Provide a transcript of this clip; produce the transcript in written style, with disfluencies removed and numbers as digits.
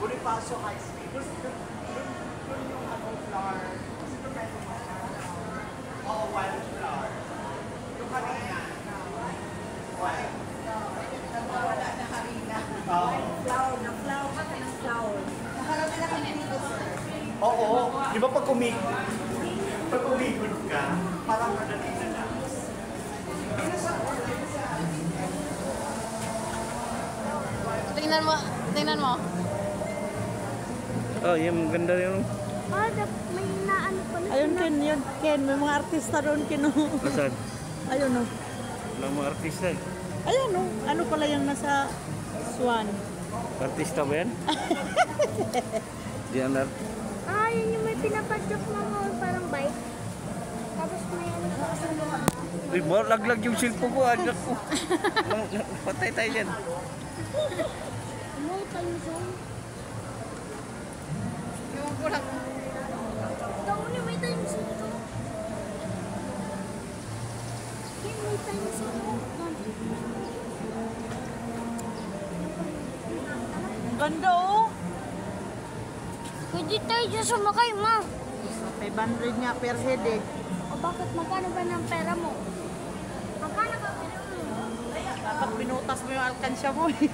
Bonifacio High Street. Doon yung flower. Kasi doon tayo oo, wildflower. Yung kanina. Wild. Wala na kanina. Wildflower. Na-flower ka ng flower. Nakalap na kami dito, sir. Oo. Di ba pag umikot ka, parang madali na lang. Tingnan mo. Oh, yung ganda yun. May naano pala. Ayun, Ken. May mga artista doon, Ken. Nasaan? Ayun, no. Wala mga artista eh. Ayun, no. Ano pala yung nasa Swan? Artista ba yan? Di yan Yun yung may pinapadyak mo parang bike. Tapos may ano pa kasunod. Uy, laglag yung cellphone ko. Agak ko. Patay tayo dyan. Ano tayo zone? Yung ko lang. Taon niya may time sa ito. May time sa ito. Ganda, oh. Pwede tayo dyan sumakay, ma. 500 nga per head, eh. O bakit magkano ba ng pera mo? Magkano ba pera mo? Dapat pinutas mo yung alkansya mo, eh.